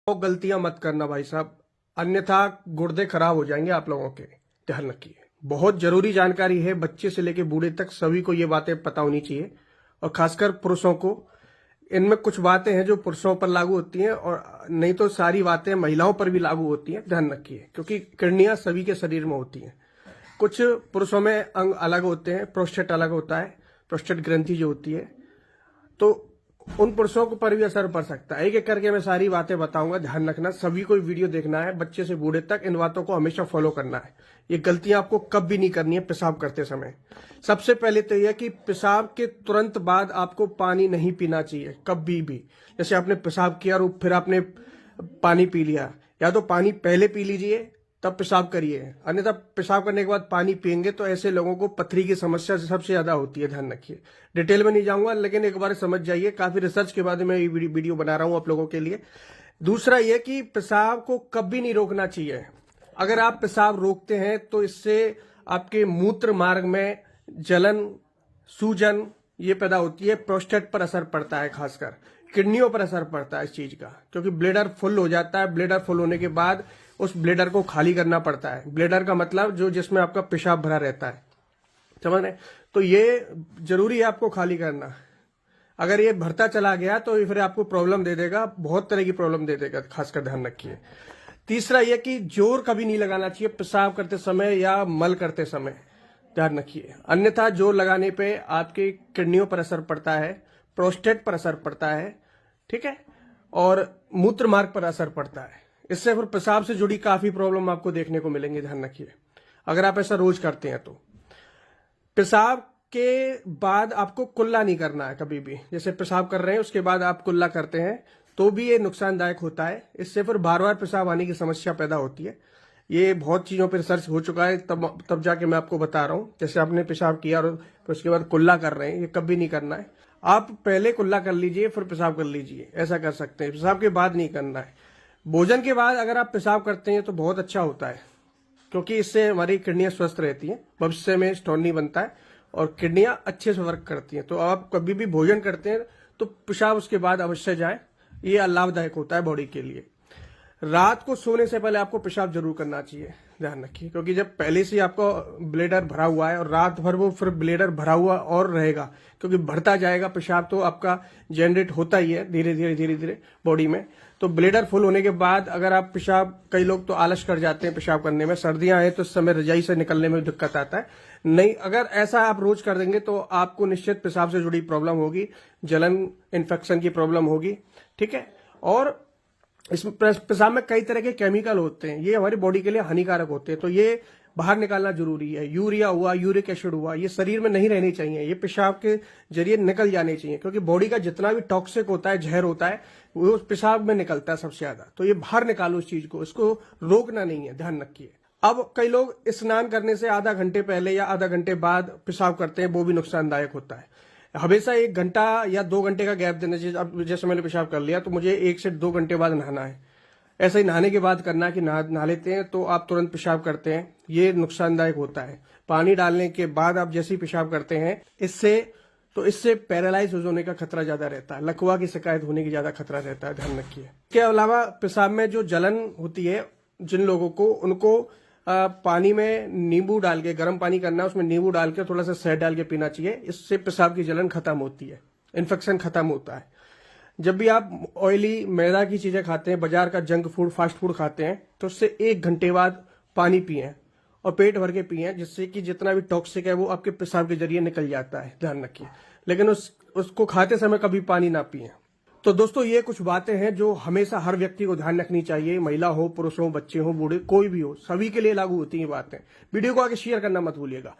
वो गलतियां मत करना भाई साहब, अन्यथा गुर्दे खराब हो जाएंगे आप लोगों के। ध्यान रखिए, बहुत जरूरी जानकारी है, बच्चे से लेके बूढ़े तक सभी को ये बातें पता होनी चाहिए, और खासकर पुरुषों को। इनमें कुछ बातें हैं जो पुरुषों पर लागू होती हैं, और नहीं तो सारी बातें महिलाओं पर भी लागू होती हैं। ध्यान रखिए, क्योंकि किडनियां सभी के शरीर में होती हैं। कुछ पुरुषों में अंग अलग होते हैं, प्रोस्टेट अलग होता है, प्रोस्टेट ग्रंथि जो होती है, तो उन पुरुषों को पर भी असर पड़ सकता है। एक एक करके मैं सारी बातें बताऊंगा, ध्यान रखना, सभी को वीडियो देखना है, बच्चे से बूढ़े तक इन बातों को हमेशा फॉलो करना है। ये गलतियां आपको कब भी नहीं करनी है पेशाब करते समय। सबसे पहले तो यह कि पेशाब के तुरंत बाद आपको पानी नहीं पीना चाहिए कभी भी। जैसे आपने पेशाब किया और फिर आपने पानी पी लिया, या तो पानी पहले पी लीजिए तब पेशाब करिए, अन्यथा पेशाब करने के बाद पानी पिएंगे तो ऐसे लोगों को पथरी की समस्या सबसे ज्यादा होती है। ध्यान रखिए, डिटेल में नहीं जाऊंगा, लेकिन एक बार समझ जाइए, काफी रिसर्च के बाद मैं ये वीडियो बना रहा हूं आप लोगों के लिए। दूसरा यह कि पेशाब को कभी नहीं रोकना चाहिए। अगर आप पेशाब रोकते हैं तो इससे आपके मूत्र मार्ग में जलन, सूजन ये पैदा होती है, प्रोस्टेट पर असर पड़ता है, खासकर किडनियों पर असर पड़ता है इस चीज का, क्योंकि ब्लेडर फुल हो जाता है। ब्लेडर फुल होने के बाद उस ब्लेडर को खाली करना पड़ता है। ब्लेडर का मतलब जो जिसमें आपका पेशाब भरा रहता है, समझ रहे? तो ये जरूरी है आपको खाली करना। अगर ये भरता चला गया तो ये फिर आपको प्रॉब्लम दे देगा, बहुत तरह की प्रॉब्लम दे देगा, खासकर ध्यान रखिए। तीसरा यह कि जोर कभी नहीं लगाना चाहिए पेशाब करते समय या मल करते समय, ध्यान रखिए, अन्यथा जोर लगाने पे आपके किडनियों पर असर पड़ता है, प्रोस्टेट पर असर पड़ता है, ठीक है, और मूत्र मार्ग पर असर पड़ता है। इससे फिर पेशाब से जुड़ी काफी प्रॉब्लम आपको देखने को मिलेंगे। ध्यान रखिए, अगर आप ऐसा रोज करते हैं तो। पेशाब के बाद आपको कुल्ला नहीं करना है कभी भी। जैसे पेशाब कर रहे हैं उसके बाद आप कुल्ला करते हैं तो भी ये नुकसानदायक होता है। इससे फिर बार बार पेशाब आने की समस्या पैदा होती है। ये बहुत चीजों पर रिसर्च हो चुका है, तब जाके मैं आपको बता रहा हूं। जैसे आपने पेशाब किया और उसके बाद कुल्ला कर रहे हैं, ये कभी नहीं करना है। आप पहले कुल्ला कर लीजिए फिर पेशाब कर लीजिए, ऐसा कर सकते हैं। पेशाब के बाद नहीं करना है। भोजन के बाद अगर आप पेशाब करते हैं तो बहुत अच्छा होता है, क्योंकि इससे हमारी किडनियां स्वस्थ रहती हैं, भविष्य में स्टोन नहीं बनता है और किडनियां अच्छे से वर्क करती हैं। तो आप कभी भी भोजन करते हैं तो पेशाब उसके बाद अवश्य जाए, ये लाभदायक होता है बॉडी के लिए। रात को सोने से पहले आपको पेशाब जरूर करना चाहिए, ध्यान रखिए, क्योंकि जब पहले से आपको ब्लेडर भरा हुआ है और रात भर वो फिर ब्लेडर भरा हुआ और रहेगा, क्योंकि बढ़ता जाएगा पेशाब, तो आपका जनरेट होता ही है धीरे धीरे बॉडी में। तो ब्लेडर फुल होने के बाद अगर आप पेशाब, कई लोग तो आलस कर जाते हैं पेशाब करने में, सर्दियां हैं तो इस समय रजाई से निकलने में दिक्कत आता है। नहीं, अगर ऐसा आप रोज कर देंगे तो आपको निश्चित पेशाब से जुड़ी प्रॉब्लम होगी, जलन, इन्फेक्शन की प्रॉब्लम होगी, ठीक है। और इस पेशाब में कई तरह के केमिकल होते हैं, ये हमारी बॉडी के लिए हानिकारक होते हैं, तो ये बाहर निकालना जरूरी है। यूरिया हुआ, यूरिक एसिड हुआ, ये शरीर में नहीं रहनी चाहिए, ये पेशाब के जरिए निकल जाने चाहिए, क्योंकि बॉडी का जितना भी टॉक्सिक होता है, जहर होता है, वो पेशाब में निकलता है सबसे ज्यादा। तो ये बाहर निकालो इस चीज को, इसको रोकना नहीं है, ध्यान रखिए। अब कई लोग स्नान करने से आधा घंटे पहले या आधा घंटे बाद पेशाब करते हैं, वो भी नुकसानदायक होता है। हमेशा 1 घंटा या 2 घंटे का गैप देना चाहिए। अब जैसे मैंने पेशाब कर लिया तो मुझे 1 से 2 घंटे बाद नहाना है, ऐसा ही नहाने के बाद करना है कि नहा लेते हैं तो आप तुरंत पेशाब करते हैं, ये नुकसानदायक होता है। पानी डालने के बाद आप जैसे ही पेशाब करते हैं, इससे पैरालाइज होने का खतरा ज्यादा रहता है, लकवा की शिकायत होने की ज्यादा खतरा रहता है, ध्यान रखिए। इसके अलावा पेशाब में जो जलन होती है, जिन लोगों को, उनको पानी में नींबू डाल के, गर्म पानी करना है, उसमें नींबू डाल के थोड़ा सा शहद डाल के पीना चाहिए। इससे पेशाब की जलन खत्म होती है, इन्फेक्शन खत्म होता है। जब भी आप ऑयली, मैदा की चीजें खाते हैं, बाजार का जंक फूड, फास्ट फूड खाते हैं, तो उससे 1 घंटे बाद पानी पिए और पेट भर के पिए, जिससे कि जितना भी टॉक्सिक है वो आपके पेशाब के जरिए निकल जाता है, ध्यान रखिए। लेकिन उसको खाते समय कभी पानी ना पिए। तो दोस्तों, ये कुछ बातें हैं जो हमेशा हर व्यक्ति को ध्यान रखनी चाहिए, महिला हो, पुरुष हो, बच्चे हो, बूढ़े, कोई भी हो, सभी के लिए लागू होती है बातें। वीडियो को आगे शेयर करना मत भूलिएगा।